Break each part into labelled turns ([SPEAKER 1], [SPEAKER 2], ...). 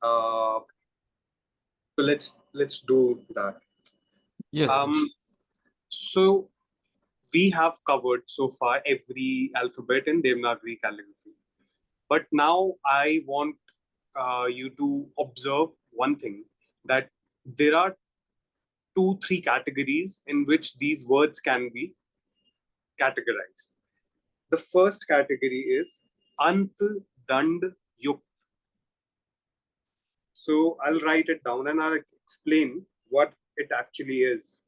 [SPEAKER 1] Uh, so let's do that.
[SPEAKER 2] Yes.
[SPEAKER 1] So we have covered so far every alphabet in Devanagari calligraphy. But now I want you to observe one thing, that there are 2, 3 categories in which these words can be categorized. The first category is Ant Dand Yukt. So I'll write it down and I'll explain what it actually is.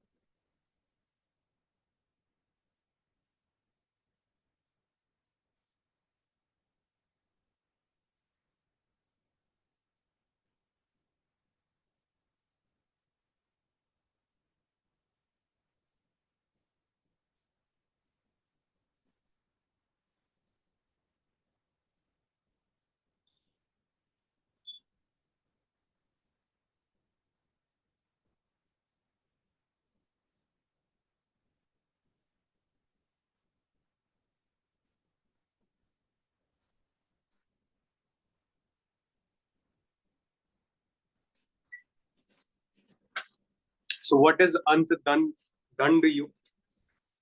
[SPEAKER 1] So what is Ant Dand Yukt?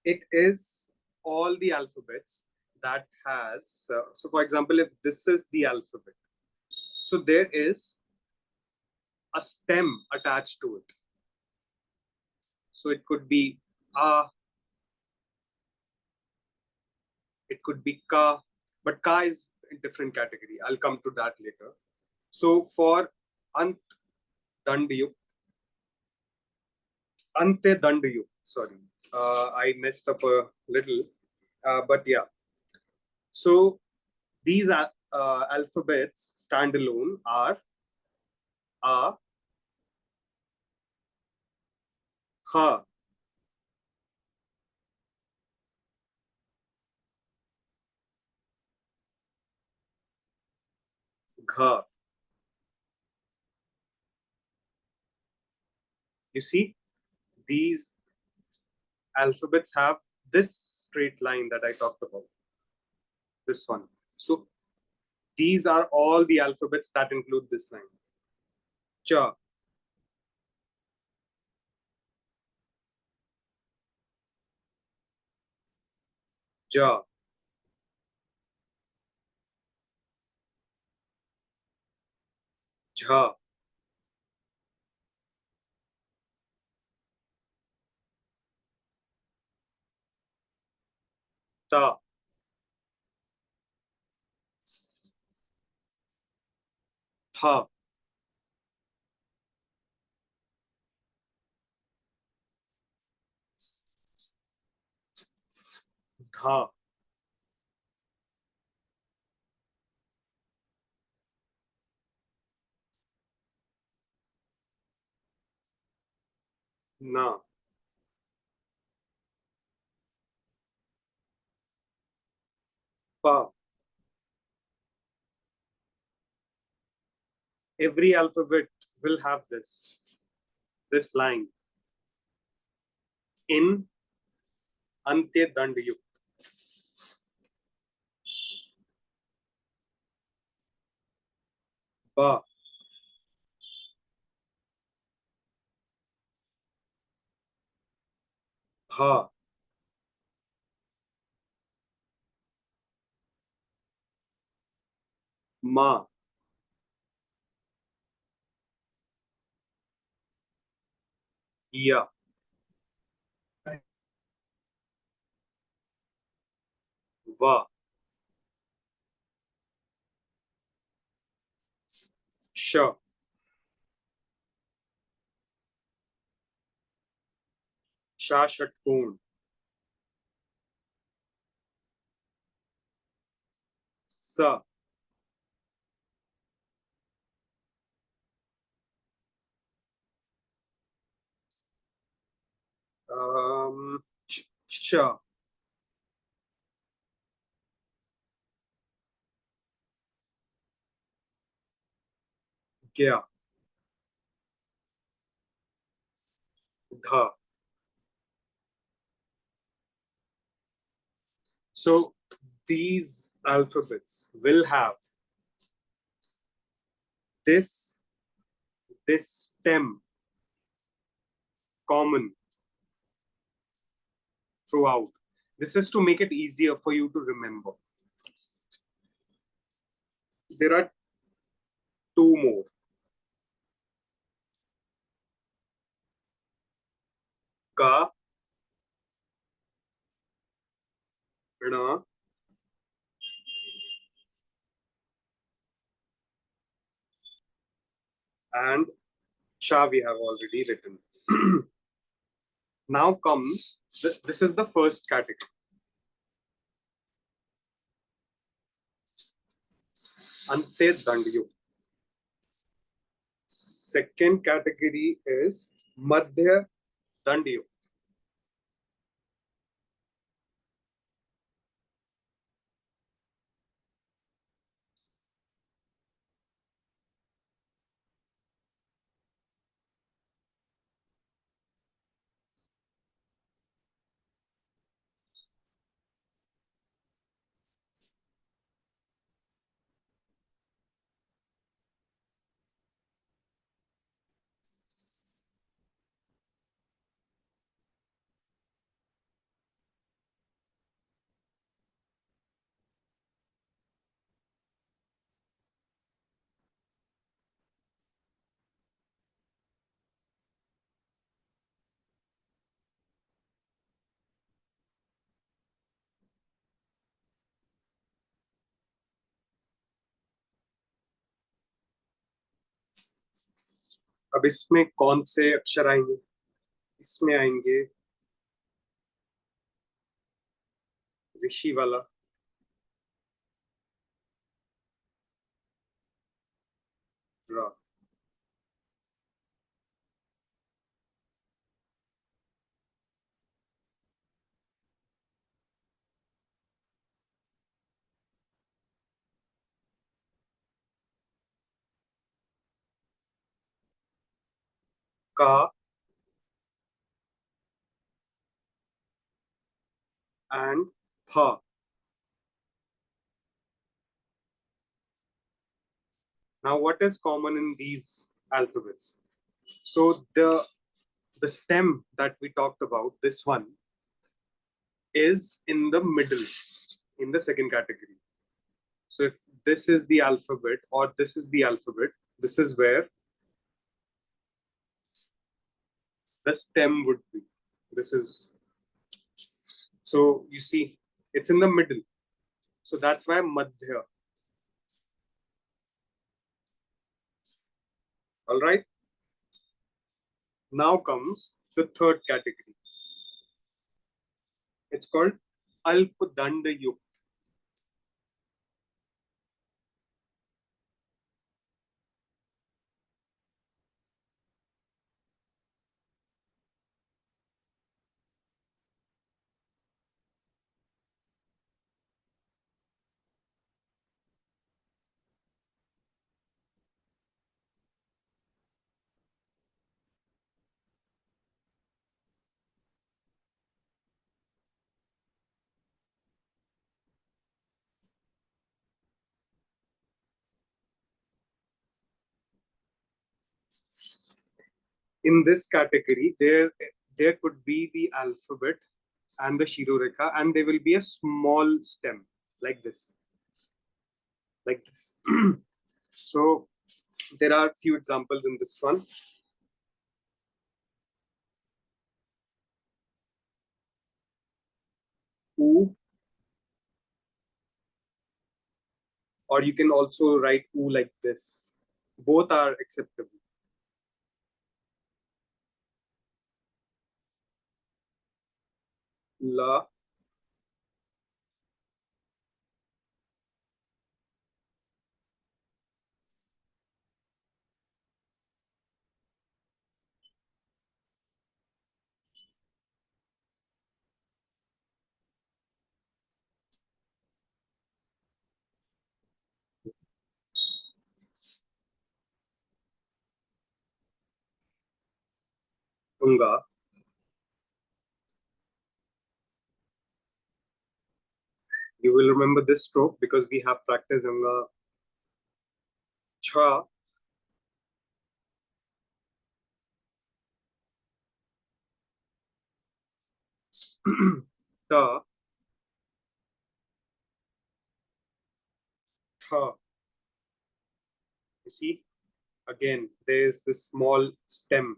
[SPEAKER 1] It is all the alphabets that has, so for example, if this is the alphabet, so there is a stem attached to it. So it could be A, it could be Ka, but Ka is a different category. I'll come to that later. So for Ant Dandayuk, Ante Dandayuk, sorry, I messed up a little, but yeah. So these alphabets standalone are A, Kha, Gha. You see, these alphabets have this straight line that I talked about, this one. So these are all the alphabets that include this line. Cha, Ja, Jha, Ta, Tha, Dha, Na, Pa. Every alphabet will have this line in Ante Dandayuk. Ba, Bha, Ma, Ya, Va, Sha, Sha Shatkoon, Sa, Sha, Gya, Dha. So these alphabets will have this this stem common throughout. This is to make it easier for you to remember. There are two more. Ka, na, and cha we have already written. Now comes, this is the first category. Ante Dandyo. Second category is Madhya Dandyo. अब इसमें कौन से अक्षर आएंगे? इसमें आएंगे ऋषि वाला, रा, का, and pha. Now, what is common in these alphabets? So the stem that we talked about, this one, is in the middle, in the second category. So if this is the alphabet or this is the alphabet, this is where the stem would be. This is, so you see, it's in the middle. So that's why Madhya. All right. Now comes the third category. It's called Alpadanda Yuk. In this category, there could be the alphabet and the Shiroreka, and there will be a small stem like this, like this. So there are few examples in this one. U, or you can also write U like this. Both are acceptable. La, Unga. You will remember this stroke because we have practiced Unga. Cha, The, th. You see, again, there's this small stem.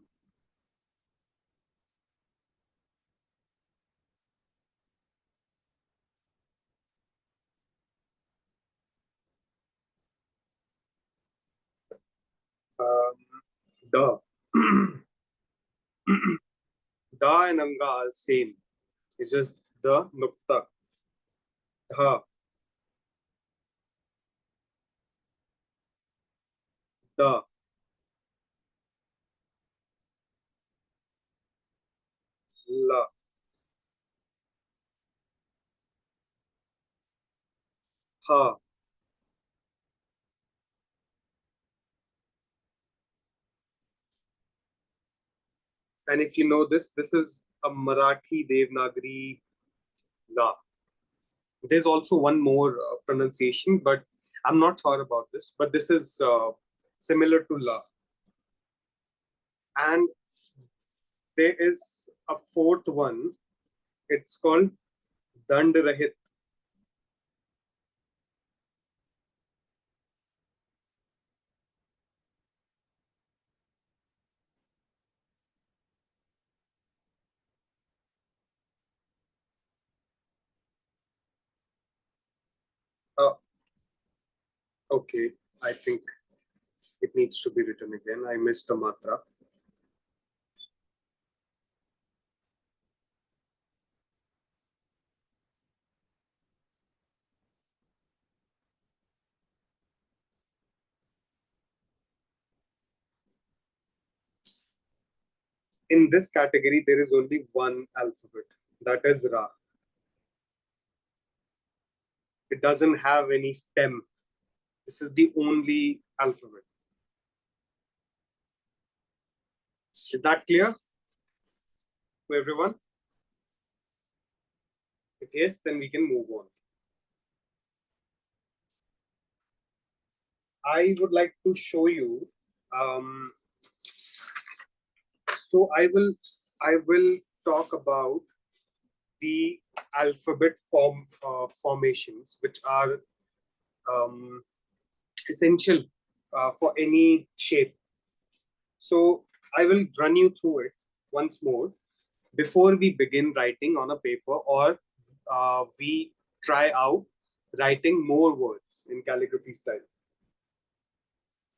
[SPEAKER 1] Um, the. Da and anga are same. It's just the nukta. Dha, the, la, ha. And if you know this, this is a Marathi Devanagari la. There's also one more pronunciation, but I'm not sure about this. But this is similar to la. And there is a fourth one. It's called Dand Rahit. Uh, okay, I think it needs to be written again. I missed a matra. In this category, there is only one alphabet. That is Ra. It doesn't have any stem. This is the only alphabet. Is that clear to everyone? If yes, then we can move on. I would like to show you. Um, so I will talk about the alphabet formations, which are um, essential for any shape. So I will run you through it once more before we begin writing on a paper, or we try out writing more words in calligraphy style.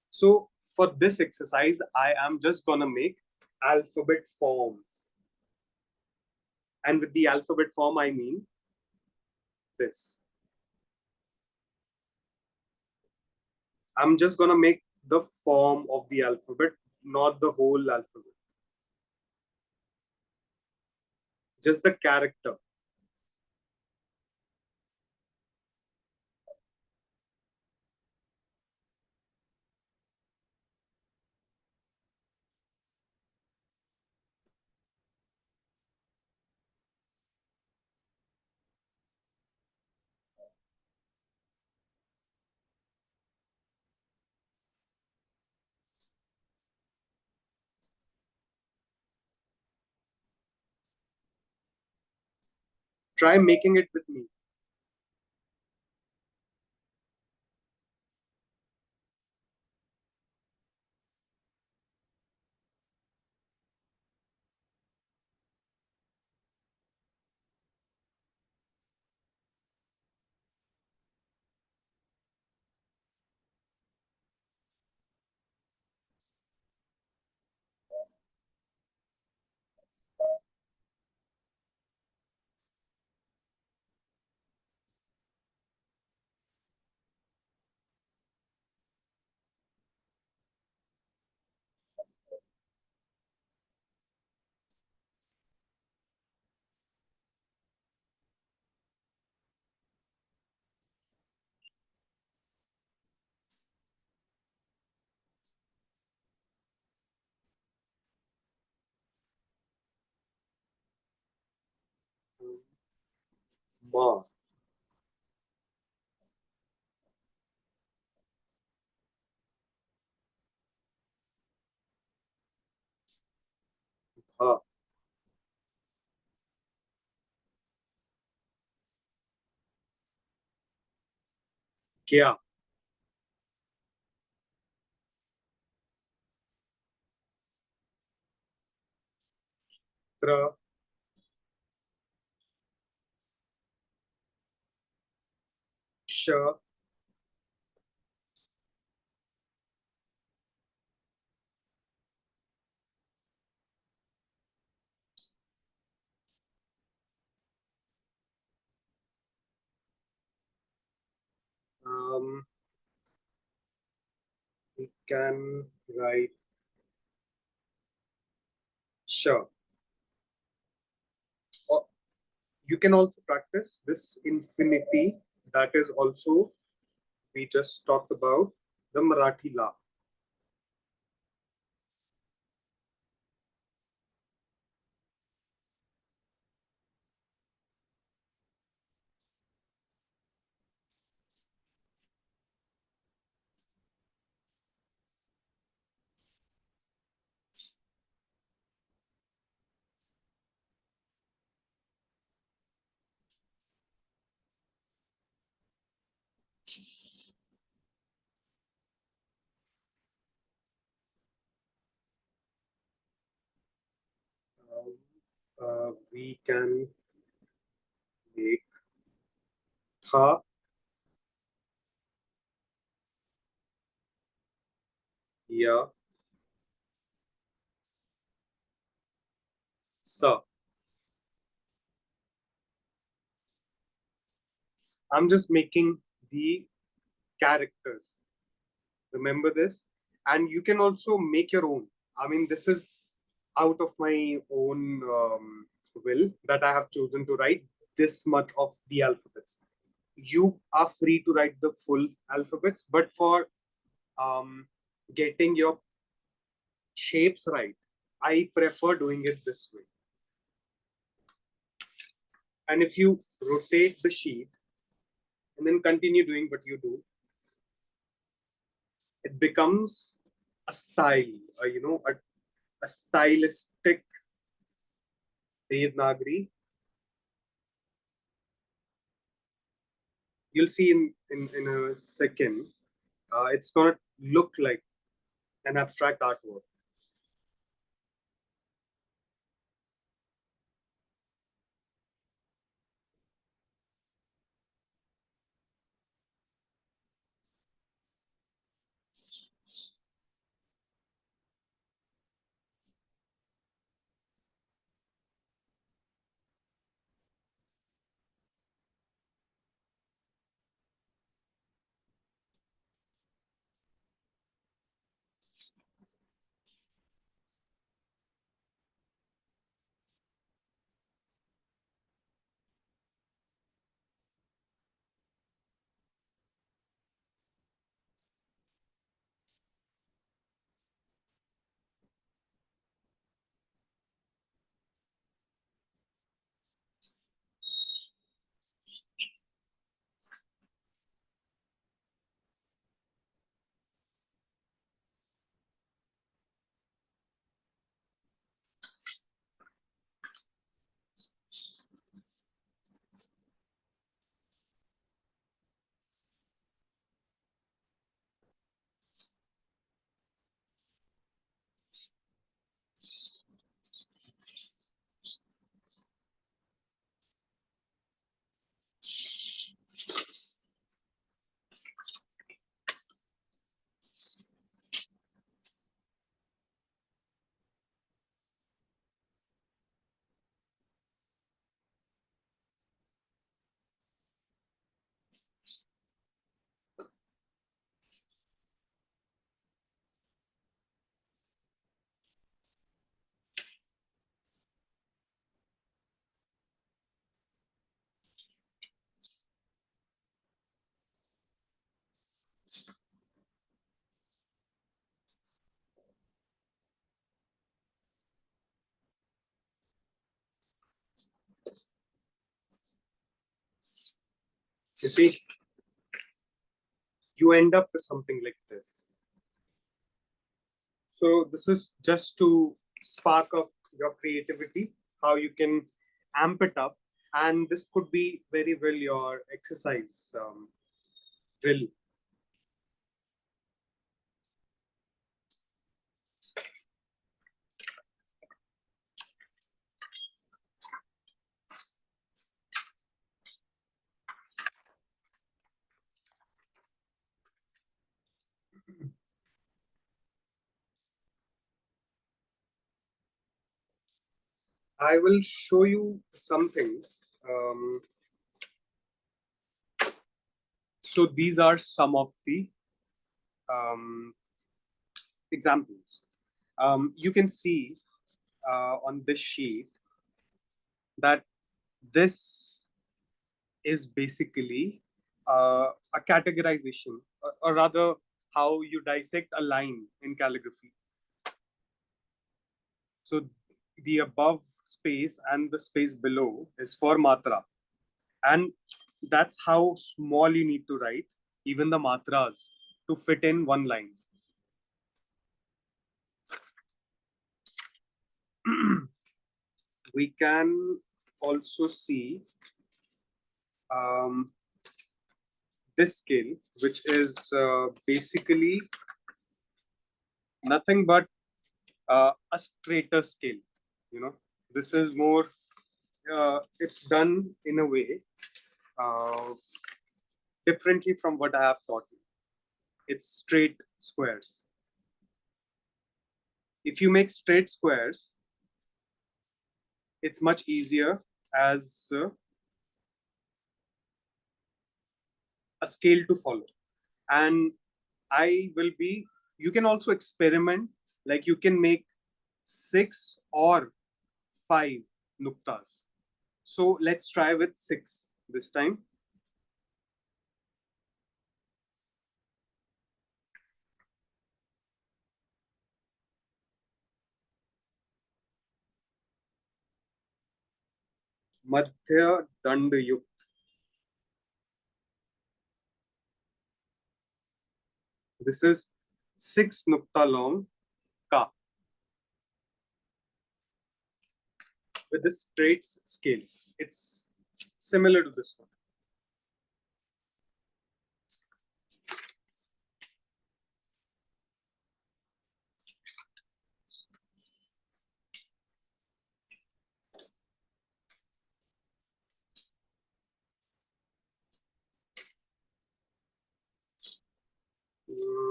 [SPEAKER 1] So for this exercise, I am just gonna make alphabet forms. And with the alphabet form, I mean this. I'm just gonna make the form of the alphabet, not the whole alphabet, just the character. Try making it with me. Ma, ha, Kya, Tra, Sh, um, we can write Sh. Or you can also practice this infinity that is also we just talked about the Marathi La. We can make Tha, Ya, Sa. I'm just making the characters. Remember this. And you can also make your own. I mean, this is out of my own will that I have chosen to write this much of the alphabets. You are free to write the full alphabets, but for getting your shapes right, I prefer doing it this way. And if you rotate the sheet and then continue doing what you do, it becomes a style, a stylistic Devanagari. You'll see in a second, it's going to look like an abstract artwork. You see, you end up with something like this. So this is just to spark up your creativity, how you can amp it up, and this could be very well your exercise drill I will show you something. Um, so these are some of the um, examples. You can see on this sheet that this is basically a categorization, or rather, how you dissect a line in calligraphy. So the above space and the space below is for matra, and that's how small you need to write, even the matras, to fit in one line. We can also see um, this scale, which is basically nothing but a straighter scale. You know, this is more. It's done in a way uh, differently from what I have taught you. It's straight squares. If you make straight squares, it's much easier as a scale to follow. And I will be, you can also experiment, like you can make 6 or 5 nuktas. So let's try with 6 this time. Madhya Dand Yukt. This is 6 nukta long ka with the straight scale. It's similar to this one.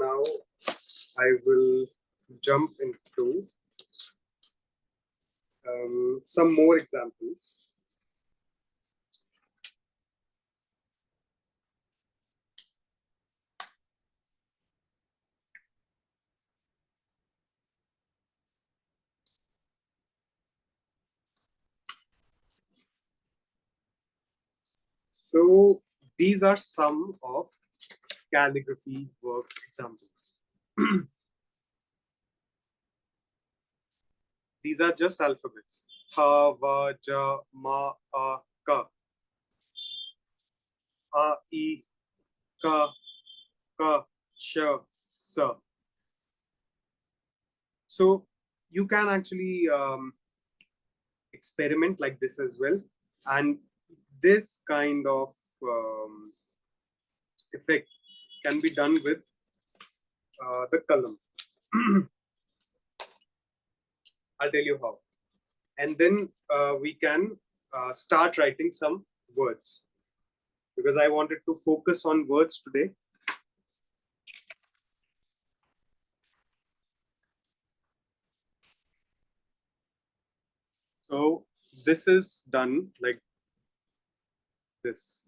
[SPEAKER 1] Now I will jump into some more examples. So these are some of calligraphy work examples. These are just alphabets. Ha, va, ja, ma, a, ka. A, I, ka, ka, sh, sa. So you can actually experiment like this as well. And this kind of effect can be done with the column. I'll tell you how. And then we can start writing some words, because I wanted to focus on words today. So this is done like this.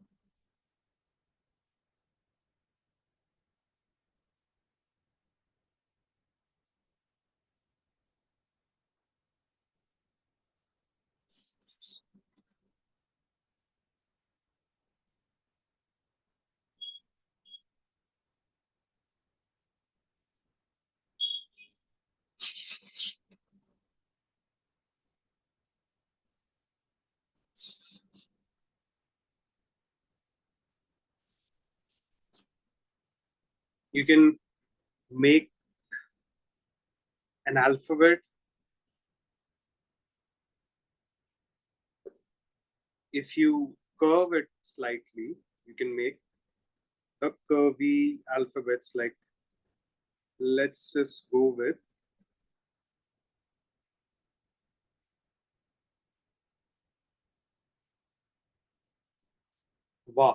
[SPEAKER 1] You can make an alphabet. If you curve it slightly, you can make the curvy alphabets, like let's just go with Va.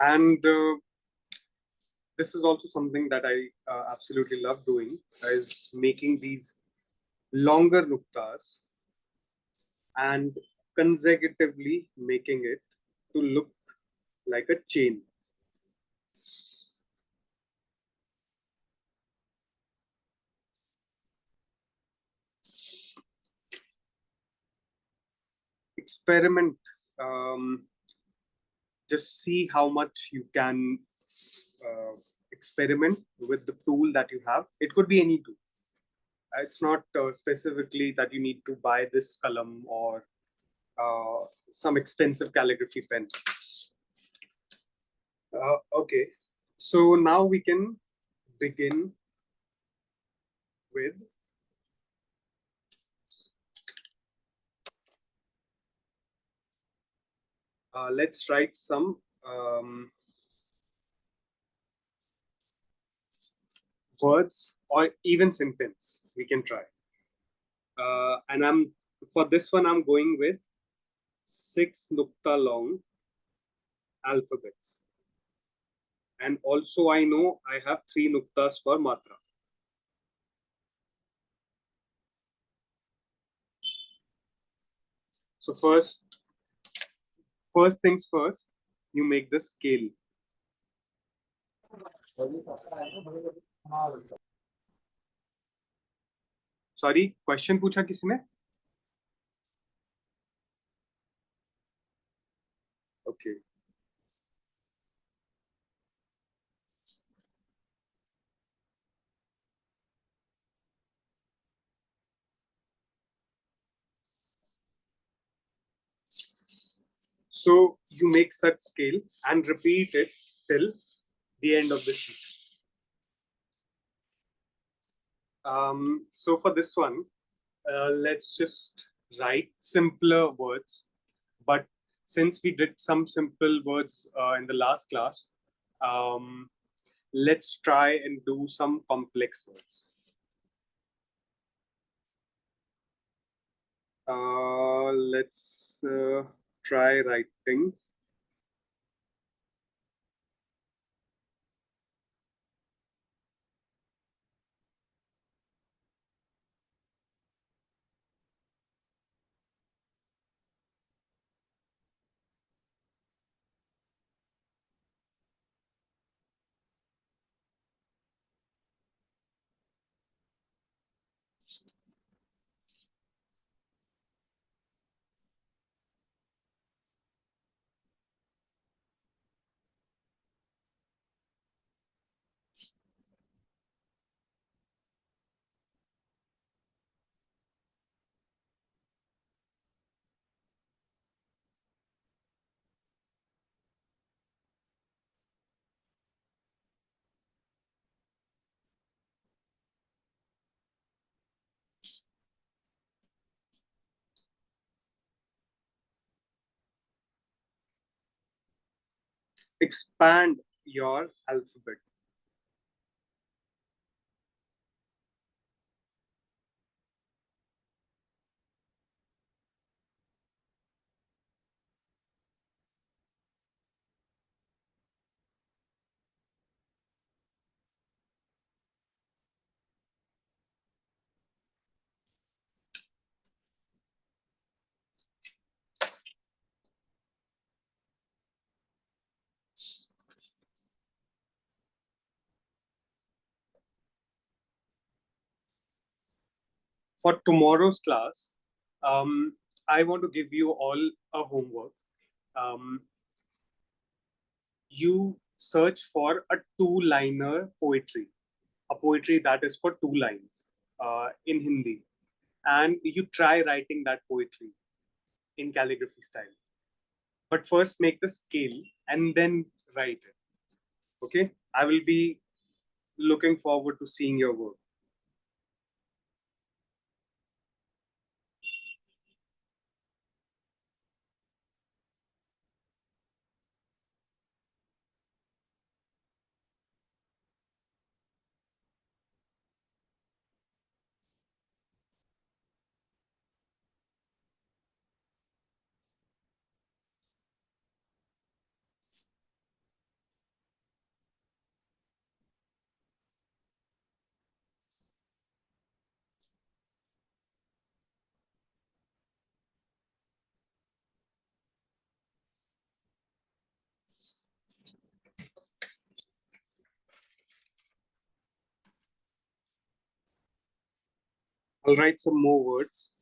[SPEAKER 1] And this is also something that I absolutely love doing, is making these longer nuktas and consecutively making it to look like a chain. Experiment. Um, just see how much you can experiment with the tool that you have. It could be any tool. It's not specifically that you need to buy this column or some expensive calligraphy pen. Okay, so now we can begin with let's write some words or even sentence. We can try. And I'm for this one, I'm going with 6 nukta long alphabets. And also I know I have 3 nuktas for matra. So first things first, you make the scale. Sorry, question पूछा किसने? Okay, so you make such scale and repeat it till the end of the sheet. So for this one, let's just write simpler words. But since we did some simple words in the last class, um, let's try and do some complex words. Let's try writing expand your alphabet. For tomorrow's class, I want to give you all a homework. Um, you search for a two-liner poetry, a poetry that is for 2 lines in Hindi, and you try writing that poetry in calligraphy style. But first make the scale and then write it. Okay, I will be looking forward to seeing your work. I'll write some more words.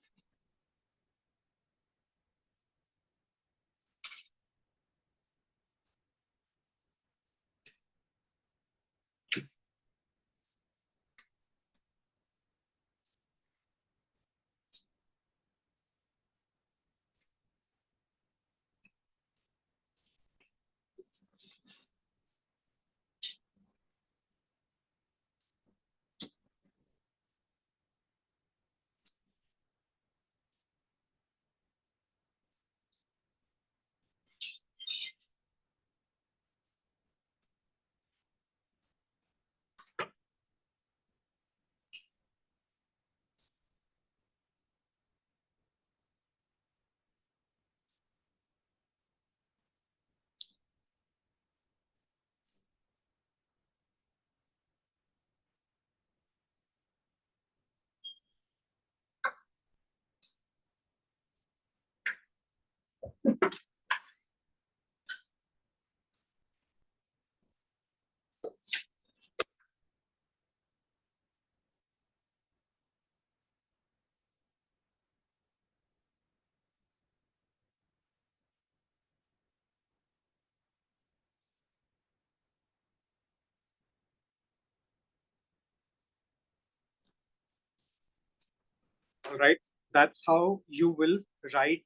[SPEAKER 1] All right. That's how you will write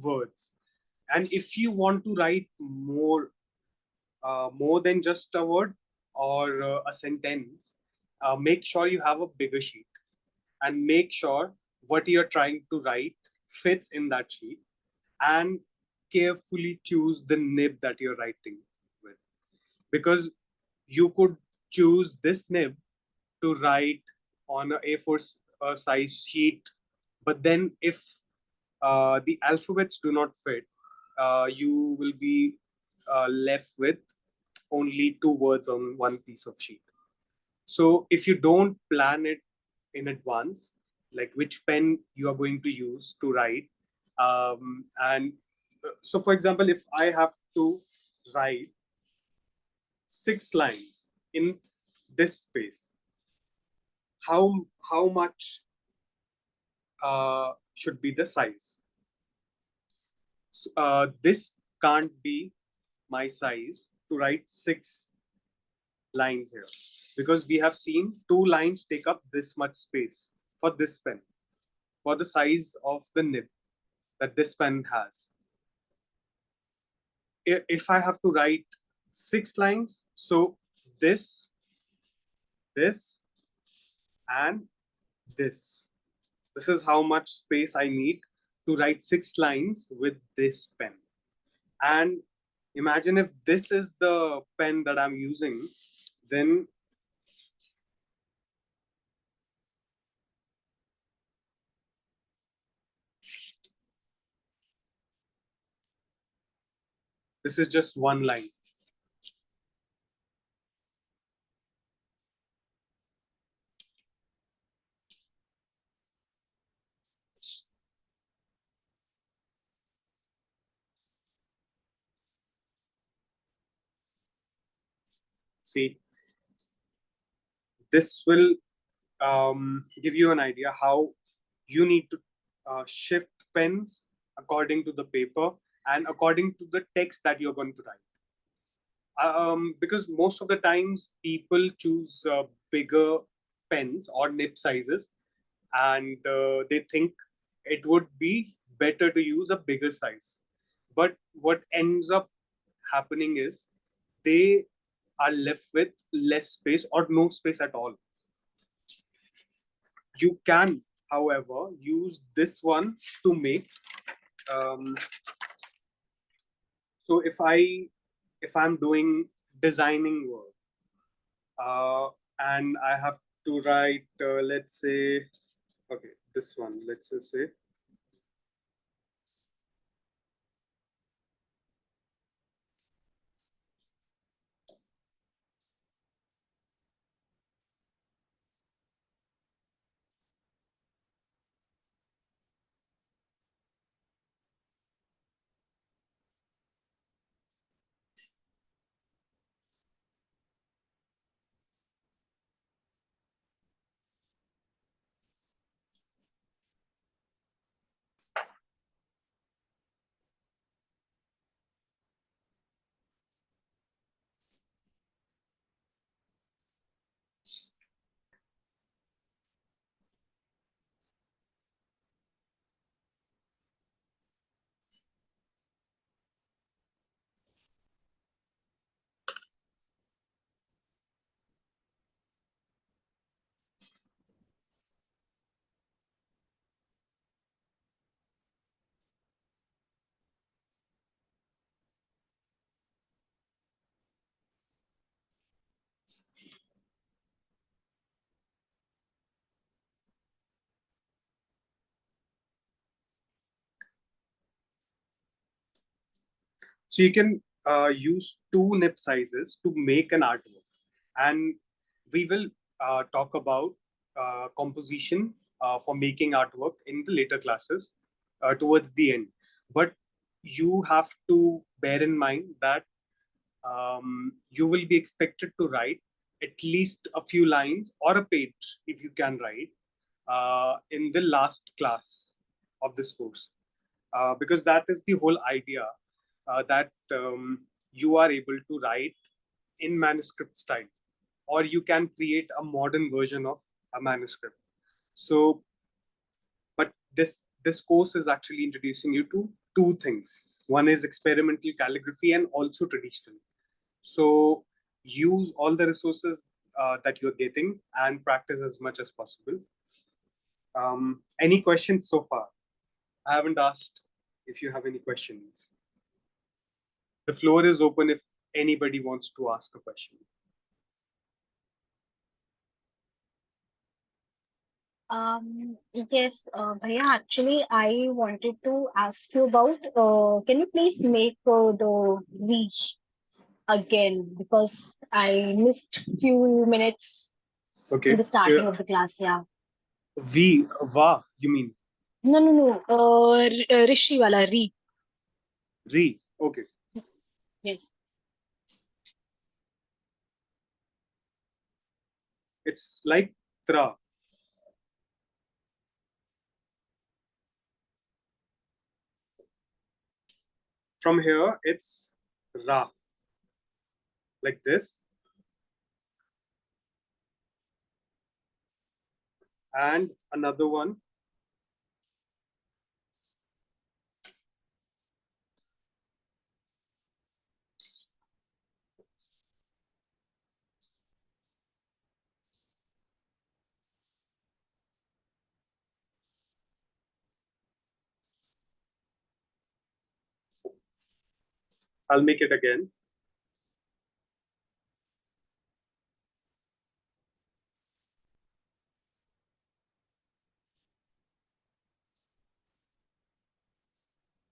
[SPEAKER 1] words. And if you want to write more than just a word or a sentence, make sure you have a bigger sheet and make sure what you're trying to write fits in that sheet, and carefully choose the nib that you're writing with, because you could choose this nib to write on a A4 size sheet, but then if the alphabets do not fit, you will be left with only two words on one piece of sheet. So if you don't plan it in advance, like which pen you are going to use to write, and so for example, if I have to write 6 lines in this space, how much should be the size? This can't be my size to write 6 lines here, because we have seen 2 lines take up this much space for this pen, for the size of the nib that this pen has. If I have to write 6 lines, so this, this, and this. This is how much space I need to write 6 lines with this pen. And imagine if this is the pen that I'm using, then this is just 1 line. See, this will give you an idea how you need to shift pens according to the paper and according to the text that you're going to write. Because most of the times people choose bigger pens or nib sizes, and they think it would be better to use a bigger size. But what ends up happening is they are left with less space or no space at all. You can, however, use this one to make. Um, so if I'm doing designing work, and I have to write, let's say, okay, this one, let's just say, So you can use two nib sizes to make an artwork. And we will talk about composition for making artwork in the later classes towards the end. But you have to bear in mind that you will be expected to write at least a few lines or a page if you can write in the last class of this course, because that is the whole idea, that you are able to write in manuscript style, or you can create a modern version of a manuscript. So, but this course is actually introducing you to two things. One is experimental calligraphy and also traditional. So use all the resources that you're getting and practice as much as possible. Any questions so far? I haven't asked if you have any questions. The floor is open if anybody wants to ask a question.
[SPEAKER 2] Yes, Bhaiya, actually, I wanted to ask you about, can you please make the reach again because I missed few minutes in
[SPEAKER 1] Okay.
[SPEAKER 2] the starting of the class. Yeah.
[SPEAKER 1] Va, you mean
[SPEAKER 2] No, no, no. Rishi wala re.
[SPEAKER 1] re? Okay.
[SPEAKER 2] Yes.
[SPEAKER 1] It's like tra. From here, it's ra, like this. And another one, I'll make it again.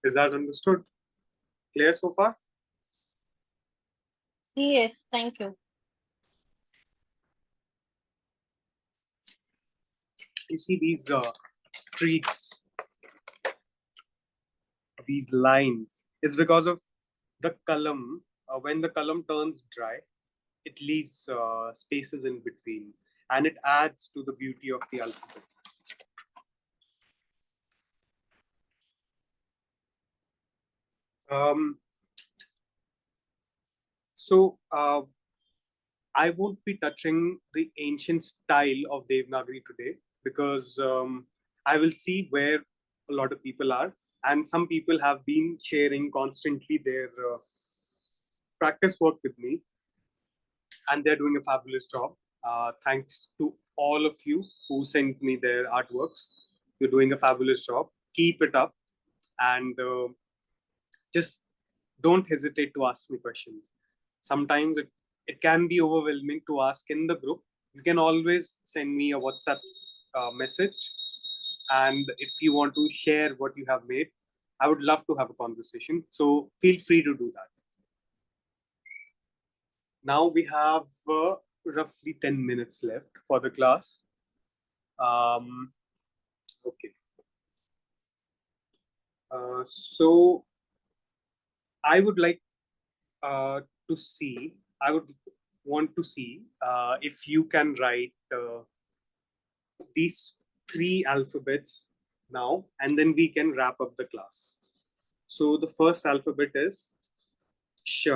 [SPEAKER 1] Is that understood? Clear so far?
[SPEAKER 2] Yes. Thank you.
[SPEAKER 1] You see these streaks, these lines. It's because of the column. When the column turns dry, it leaves spaces in between, and it adds to the beauty of the alphabet. Um, so I won't be touching the ancient style of Devanagari today because I will see where a lot of people are, and some people have been sharing constantly their practice work with me, and they're doing a fabulous job. Thanks to all of you who sent me their artworks. You're doing a fabulous job. Keep it up, and just don't hesitate to ask me questions. Sometimes it can be overwhelming to ask in the group. You can always send me a WhatsApp message, and if you want to share what you have made, I would love to have a conversation. So feel free to do that. Now we have roughly 10 minutes left for the class. Okay. So I would like to see, I would want to see if you can write these three alphabets now, and then we can wrap up the class. So the first alphabet is Sh,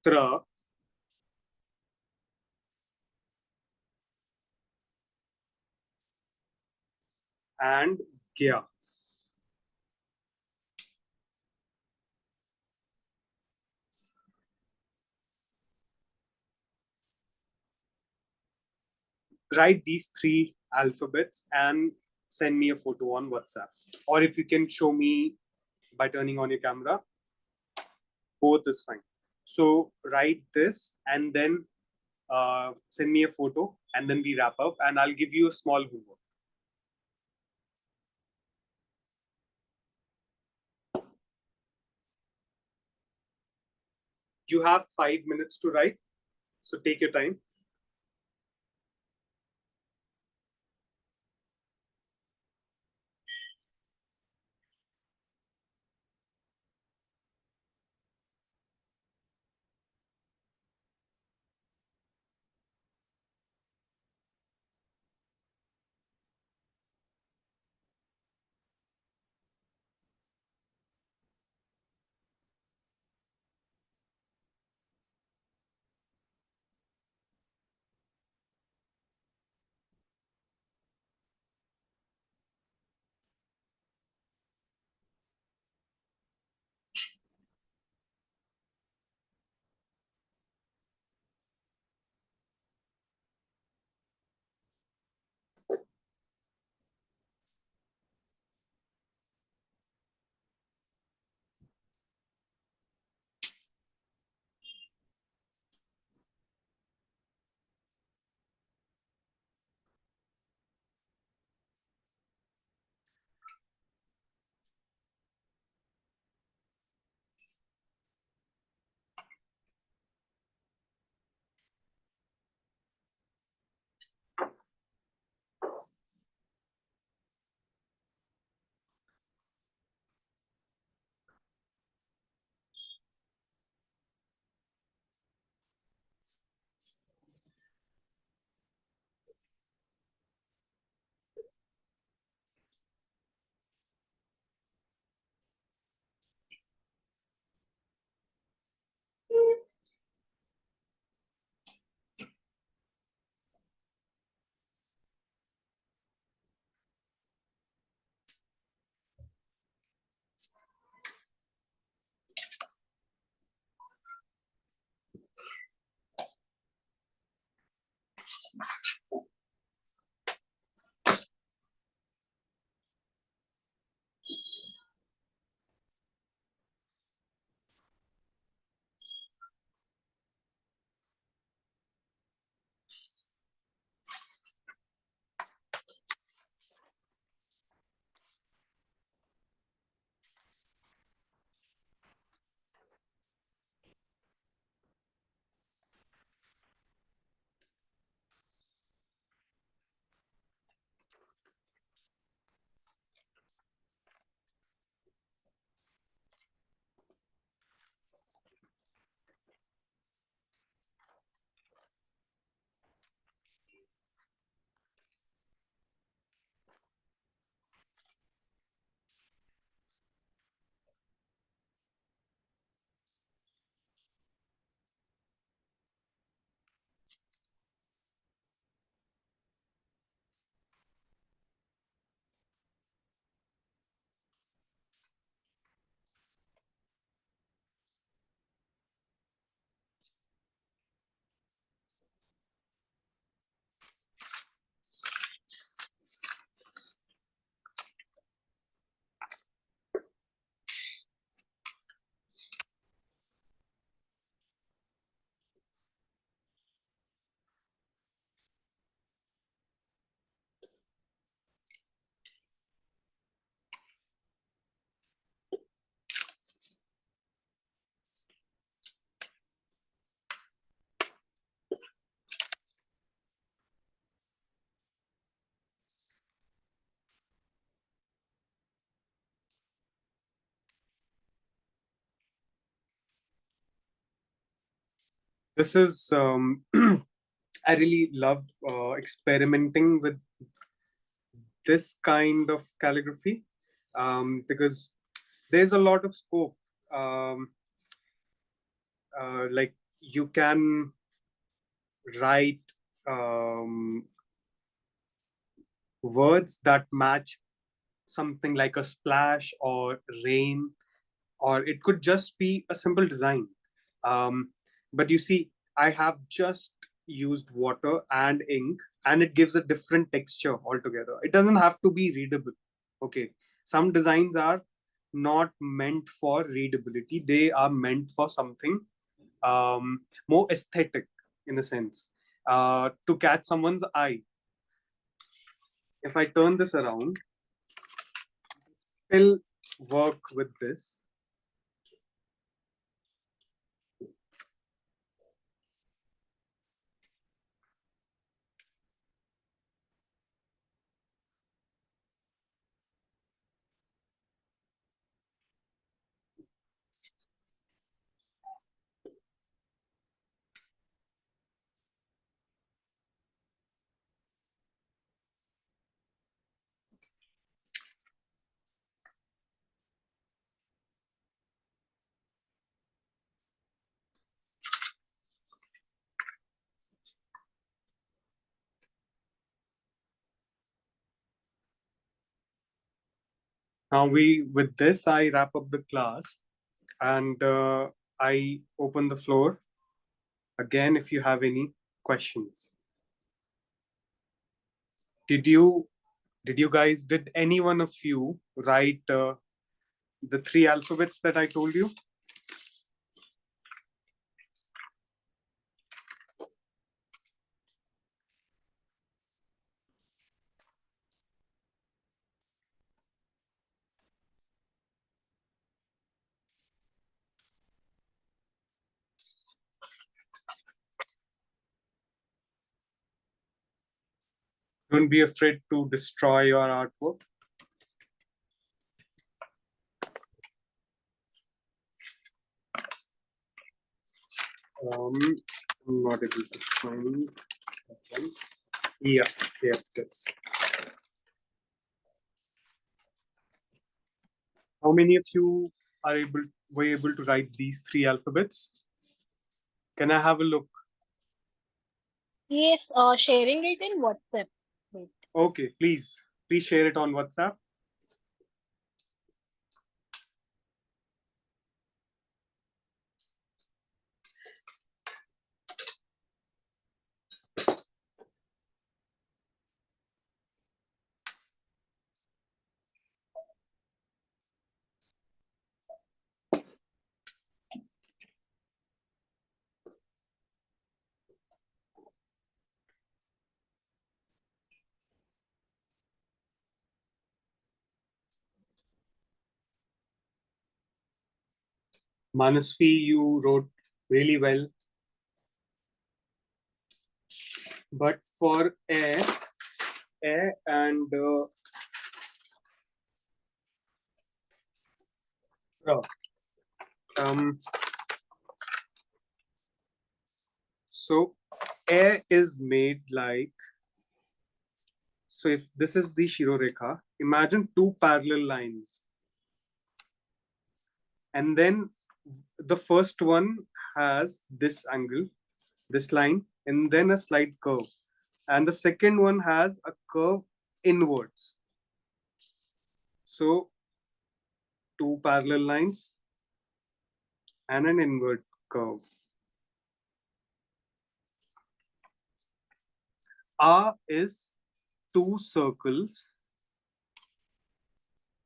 [SPEAKER 1] Tra, and Gya. Write these three alphabets and send me a photo on WhatsApp. Or if you can show me by turning on your camera, both is fine. So write this and then send me a photo, and then we wrap up, and I'll give you a small homework. You have 5 minutes to write, so take your time. This is I really love experimenting with this kind of calligraphy because there's a lot of scope. Um, like you can write um, words that match something like a splash or rain, or it could just be a simple design. Um, but you see, I have just used water and ink, and it gives a different texture altogether. It doesn't have to be readable. Okay. Some designs are not meant for readability, they are meant for something more aesthetic in a sense, to catch someone's eye. If I turn this around, still work with this. Now with this, I wrap up the class, and I open the floor again if you have any questions. Did you did any one of you write the three alphabets that I told you? Don't be afraid to destroy your artwork. I'm not able to find that one. Yeah, yeah, this. How many of you were able to write these three alphabets? Can I have a look?
[SPEAKER 2] Yes, sharing it in WhatsApp. Wait.
[SPEAKER 1] Okay, please share it on WhatsApp. Manasvi, you wrote really well, but for a and ra, um, so a is made like, so if this is the Shirorekha, imagine two parallel lines, and then the first one has this angle, this line, and then a slight curve, and the second one has a curve inwards. So two parallel lines and an inward curve. A is two circles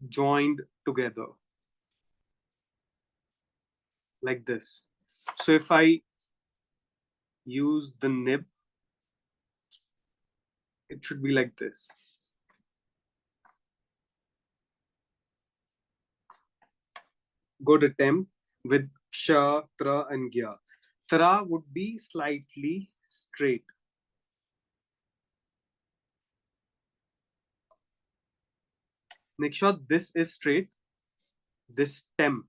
[SPEAKER 1] joined together like this. So if I use the nib, it should be like this. Good attempt with ksha, tra, and gya. Tra would be slightly straight. Make sure this is straight, this stem.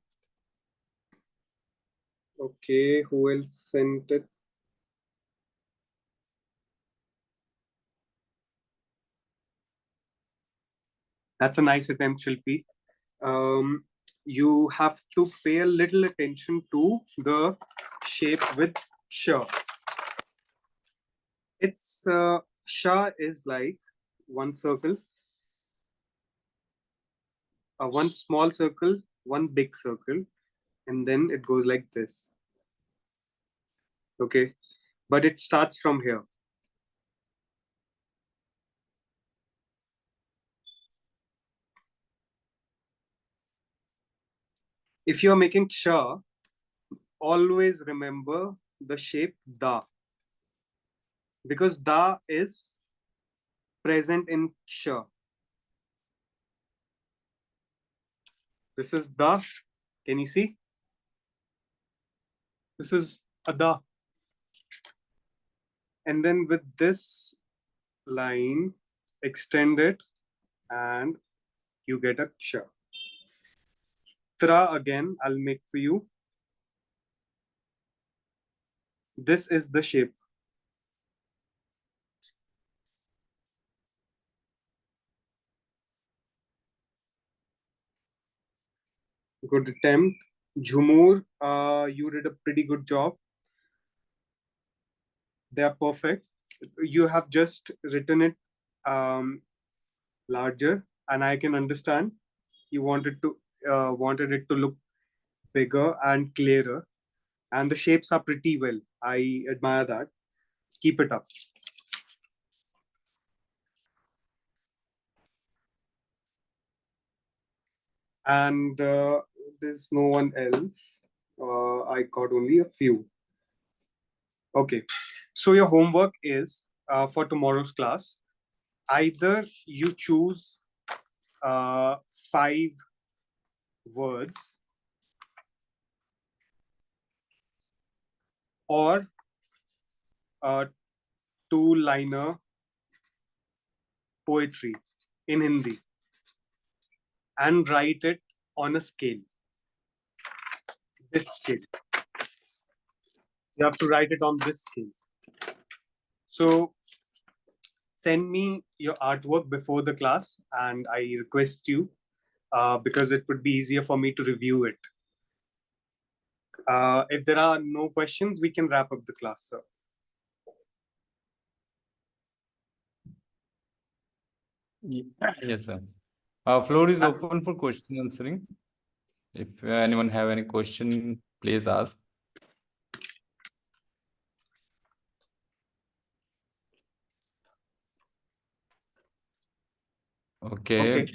[SPEAKER 1] Okay, who else sent it? That's a nice attempt, Shilpi. You have to pay a little attention to the shape with sha. It's sha is like one circle, one small circle, one big circle, and then it goes like this. Okay, but it starts from here. If you're making sha, always remember the shape da, because da is present in sha. This is da. Can you see? This is a da. And then with this line, extend it, and you get a ksha. Tra again, I'll make for you. This is the shape. Good attempt. Jhumur, you did a pretty good job. They are perfect. You have just written it larger, and I can understand. You wanted it to look bigger and clearer, and the shapes are pretty well. I admire that. Keep it up. And there's no one else. I got only a few. Okay. So your homework is for tomorrow's class. Either you choose 5 words or a two-liner poetry in Hindi and write it on a scale. This scale. You have to write it on this scale. So send me your artwork before the class, and I request you because it would be easier for me to review it. If there are no questions, we can wrap up the class, sir.
[SPEAKER 3] Yes, sir. Floor is open for question answering. If anyone have any question, please ask. Okay.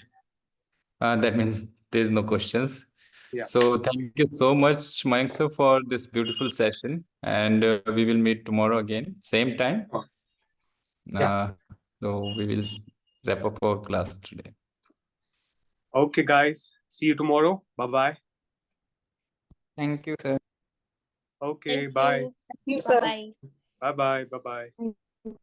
[SPEAKER 3] That means there's no questions.
[SPEAKER 1] Yeah.
[SPEAKER 3] So thank you so much, Mayank sir, for this beautiful session. And we will meet tomorrow again, same time.
[SPEAKER 1] Yeah.
[SPEAKER 3] So we will wrap up our class today.
[SPEAKER 1] Okay, guys. See you tomorrow. Bye-bye.
[SPEAKER 4] Thank you, sir.
[SPEAKER 1] Okay,
[SPEAKER 2] Thank
[SPEAKER 1] bye.
[SPEAKER 2] you.
[SPEAKER 4] Thank you, sir.
[SPEAKER 2] Bye.
[SPEAKER 1] Bye-bye. Bye-bye.